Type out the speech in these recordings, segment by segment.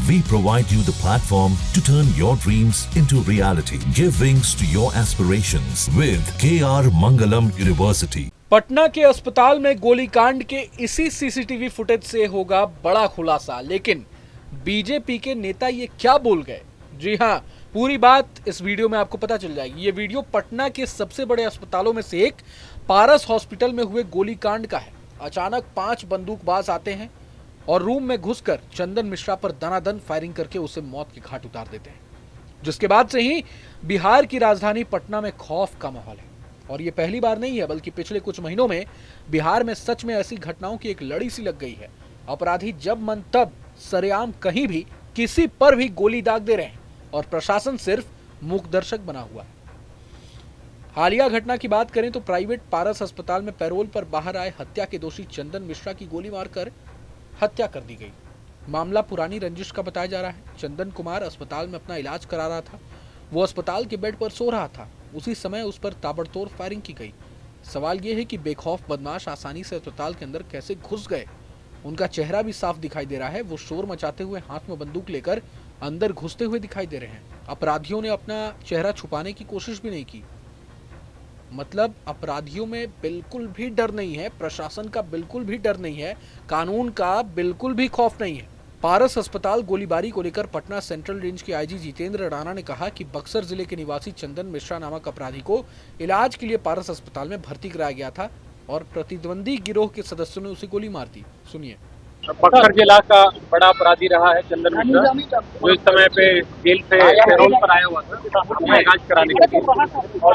We provide you the platform to turn your dreams into reality. Give wings to your aspirations with KR Mangalam University. Patna के अस्पताल में गोलीकांड के इसी CCTV footage से होगा बड़ा खुलासा, लेकिन बीजेपी के नेता ये क्या बोल गए? जी हां, पूरी बात इस वीडियो में आपको पता चल जाएगी। ये वीडियो पटना के सबसे बड़े अस्पतालों में से एक पारस हॉस्पिटल में हुए गोलीकांड का है। अचानक 5 बंदूकबाज आते हैं और रूम में घुसकर चंदन मिश्रा पर दनादन फायरिंग करके उसे मौत के घाट उतार देते हैं, जिसके बाद से ही बिहार की राजधानी पटना में खौफ का माहौल है। और ये पहली बार नहीं है, बल्कि पिछले कुछ महीनों में बिहार में सच में ऐसी घटनाओं की एक लड़ी सी लग गई है। अपराधी जब मन तब सरेआम कहीं भी किसी पर भी गोली दाग दे रहे हैं और प्रशासन सिर्फ मूक दर्शक बना हुआ है। हालिया घटना की बात करें तो प्राइवेट पारस अस्पताल में पैरोल पर बाहर आए हत्या के दोषी चंदन मिश्रा की गोली मारकर हत्या कर दी गई। मामला पुरानी रंजिश का बताया जा रहा है। चंदन कुमार अस्पताल में अपना इलाज करा रहा था। वो अस्पताल के बेड पर सो रहा था। उसी समय उस पर ताबड़तोड़ फायरिंग की गई। सवाल ये है कि बेखौफ बदमाश आसानी से अस्पताल के अंदर कैसे घुस गए। उनका चेहरा भी साफ दिखाई दे रहा है। वो शोर मचाते हुए हाथ में बंदूक लेकर अंदर घुसते हुए दिखाई दे रहे हैं। अपराधियों ने अपना चेहरा छुपाने की कोशिश भी नहीं की। मतलब अपराधियों में बिल्कुल भी डर नहीं है, प्रशासन का बिल्कुल भी डर नहीं है, कानून का बिल्कुल भी खौफ नहीं है। पारस अस्पताल गोलीबारी को लेकर पटना सेंट्रल रेंज के आईजी जितेंद्र राणा ने कहा कि बक्सर जिले के निवासी चंदन मिश्रा नामक अपराधी को इलाज के लिए पारस अस्पताल में भर्ती कराया गया था और प्रतिद्वंदी गिरोह के सदस्यों ने उसे गोली मार दी। सुनिए। बक्सर जिला का बड़ा अपराधी रहा है चंदन मिश्रा, जो इस समय पे जेल से पैरोल पर आया हुआ था अपना इलाज कराने के लिए, और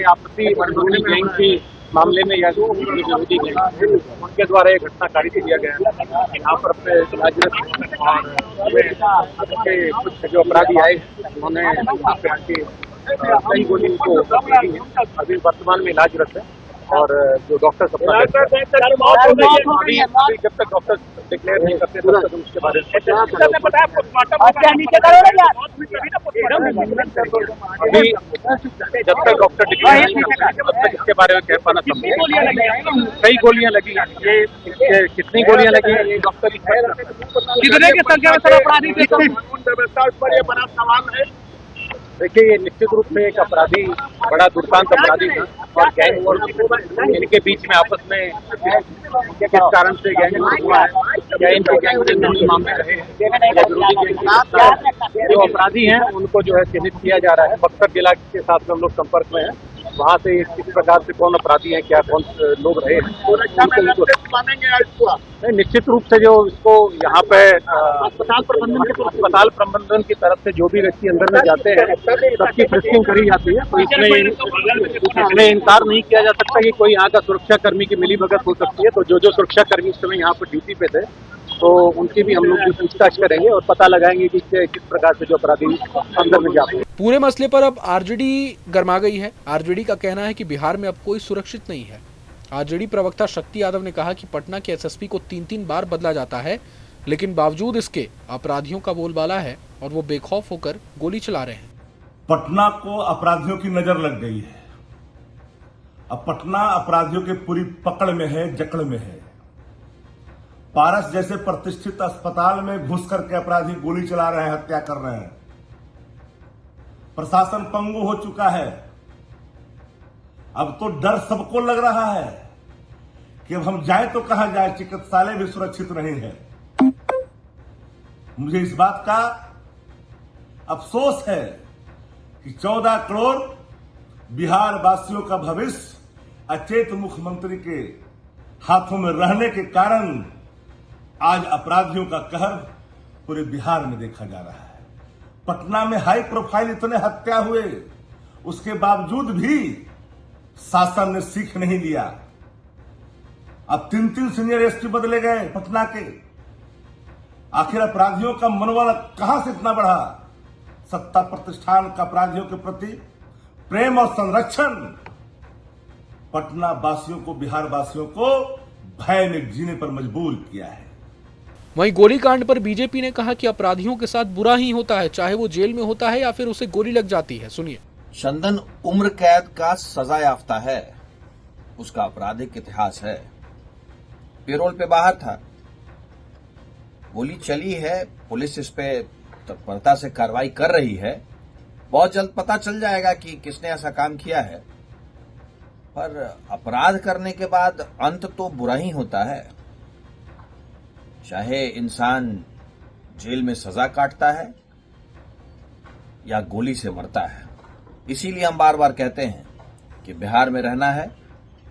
आपसी अंदरूनी गैंग के मामले में या विरोधी गैंग उनके द्वारा एक घटना कारित किया गया है। यहाँ पर अपने इलाजरत और कुछ जो अपराधी आए उन्होंने यहाँ पे आके कई गोली को अभी वर्तमान में इलाजरत है। और जो डॉक्टर अपना अभी जब तक डॉक्टर डिक्लेयर नहीं करते तब तक उसके बारे में अभी जब तक डॉक्टर डिक्लेयर नहीं करते तब तक इसके बारे में कह पाना संभव है। कई गोलियां लगी, ये कितनी गोलियां लगी ये डॉक्टर ही कितने की संख्या में सर अपराधी थे? कानून व्यवस्था पर ये बड़ा सवाल है। देखिए, ये निश्चित रूप से एक अपराधी बड़ा दुर्दांत अपराधी था और गैंग वॉर इनके बीच में आपस में किस कारण से गैंग वॉर हुआ है, क्या इनके गैंग से अंदरूनी मामले रहे या विरोधी गैंग जो अपराधी हैं उनको जो है चिन्हित किया जा रहा है। बक्सर जिला के साथ में हम लोग संपर्क में हैं, वहाँ से किस प्रकार से कौन अपराधी हैं, क्या कौन लोग रहे निश्चित रूप से जो इसको यहाँ पे अस्पताल प्रबंधन की तरफ से जो भी व्यक्ति अंदर में जाते हैं सबकी फ्रिस्किंग करी जाती है। तो इसमें इनकार नहीं किया जा सकता कि कोई यहाँ का सुरक्षा कर्मी की मिलीभगत हो सकती है। तो जो सुरक्षा कर्मी इस समय यहाँ पर ड्यूटी पे थे तो उनकी भी हम लोग पूछताछ करेंगे और पता लगाएंगे कि किस प्रकार से जो अपराधी अंदर में जाते हैं। पूरे मसले पर अब आरजेडी गर्मा गई है। आरजेडी का कहना है कि बिहार में अब कोई सुरक्षित नहीं है। आरजेडी प्रवक्ता शक्ति यादव ने कहा कि पटना के एसएसपी को 3-3 बार बदला जाता है, लेकिन बावजूद इसके अपराधियों का बोलबाला है और वो बेखौफ होकर गोली चला रहे हैं। पटना को अपराधियों की नजर लग गई है। अब पटना अपराधियों के पूरी पकड़ में है, जकड़ में है। पारस जैसे प्रतिष्ठित अस्पताल में घुस करके अपराधी गोली चला रहे हैं, हत्या कर रहे हैं। प्रशासन पंगु हो चुका है। अब तो डर सबको लग रहा है कि अब हम जाए तो कहां जाए, चिकित्सालय भी सुरक्षित नहीं है। मुझे इस बात का अफसोस है कि 14 करोड़ बिहार वासियों का भविष्य अचेत मुख्यमंत्री के हाथों में रहने के कारण आज अपराधियों का कहर पूरे बिहार में देखा जा रहा है। पटना में हाई प्रोफाइल इतने हत्या हुए, उसके बावजूद भी शासन ने सीख नहीं लिया। अब 3-3 सीनियर एसपी बदले गए पटना के। आखिर अपराधियों का मनोबल कहां से इतना बढ़ा? सत्ता प्रतिष्ठान का अपराधियों के प्रति प्रेम और संरक्षण पटना वासियों को, बिहार वासियों को भय में जीने पर मजबूर किया है। वहीं गोलीकांड पर बीजेपी ने कहा कि अपराधियों के साथ बुरा ही होता है, चाहे वो जेल में होता है या फिर उसे गोली लग जाती है। सुनिए। चंदन उम्र कैद का सजा याफ्ता है, उसका आपराधिक इतिहास है, पेरोल पे बाहर था, गोली चली है, पुलिस इस पे तत्परता से कार्रवाई कर रही है। बहुत जल्द पता चल जाएगा कि किसने ऐसा काम किया है। पर अपराध करने के बाद अंत तो बुरा ही होता है, चाहे इंसान जेल में सजा काटता है या गोली से मरता है। इसीलिए हम बार बार कहते हैं कि बिहार में रहना है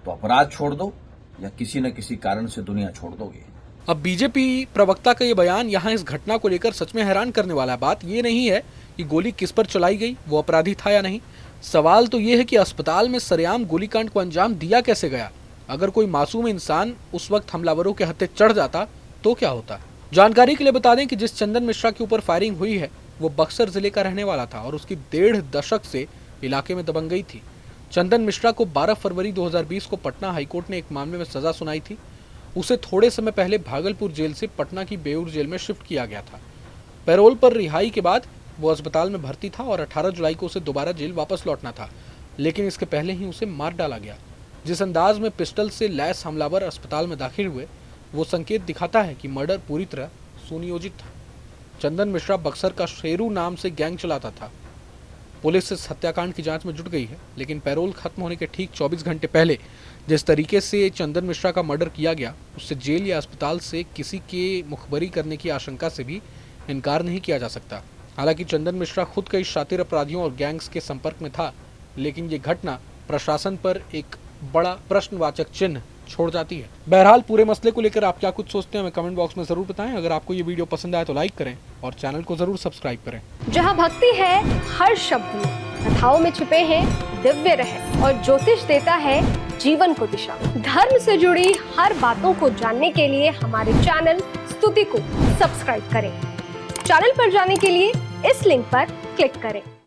तो अपराध छोड़ दो या किसी न किसी कारण से दुनिया छोड़ दोगे। अब बीजेपी प्रवक्ता का ये बयान यहाँ इस घटना को लेकर सच में हैरान करने वाला। बात ये नहीं है कि गोली किस पर चलाई गई, वो अपराधी था या नहीं। सवाल तो ये है कि अस्पताल में सरेआम गोलीकांड को अंजाम दिया कैसे गया। अगर कोई मासूम इंसान उस वक्त हमलावरों के हत्थे चढ़ जाता तो क्या होता। जानकारी के लिए बता दें कि जिस चंदन मिश्रा के ऊपर फायरिंग हुई है वो बक्सर जिले का रहने वाला था और उसकी 1.5 दशक से इलाके में दबंग गई थी। चंदन मिश्रा को 12 फरवरी 2020 को पटना हाईकोर्ट ने एक मामले में सजा सुनाई थी। उसे थोड़े समय पहले भागलपुर जेल से पटना की बेऊर जेल में शिफ्ट किया गया था। पैरोल पर रिहाई के बाद वो अस्पताल में भर्ती था और 18 जुलाई को उसे दोबारा जेल वापस लौटना था, लेकिन इसके पहले ही उसे मार डाला गया। जिस अंदाज में पिस्टल से लैस हमलावर अस्पताल में दाखिल हुए वो संकेत दिखाता है कि मर्डर पूरी तरह सुनियोजित था। चंदन मिश्रा बक्सर का शेरू नाम से गैंग चलाता था। पुलिस इस हत्याकांड की जांच में जुट गई है, लेकिन पैरोल खत्म होने के ठीक 24 घंटे पहले जिस तरीके से चंदन मिश्रा का मर्डर किया गया उससे जेल या अस्पताल से किसी के मुखबरी करने की आशंका से भी इनकार नहीं किया जा सकता। हालांकि चंदन मिश्रा खुद कई शातिर अपराधियों और गैंग्स के संपर्क में था, लेकिन ये घटना प्रशासन पर एक बड़ा प्रश्नवाचक चिन्ह छोड़ जाती है। बहरहाल पूरे मसले को लेकर आप क्या कुछ सोचते हैं हमें कमेंट बॉक्स में जरूर बताएं। अगर आपको ये वीडियो पसंद आए तो लाइक करें और चैनल को जरूर सब्सक्राइब करें। जहां भक्ति है हर शब्द में, कथाओं में छुपे हैं दिव्य रहस्य और ज्योतिष देता है जीवन को दिशा। धर्म से जुड़ी हर बातों को जानने के लिए हमारे चैनल स्तुति को सब्सक्राइब करें। चैनल पर जाने के लिए इस लिंक पर क्लिक करें।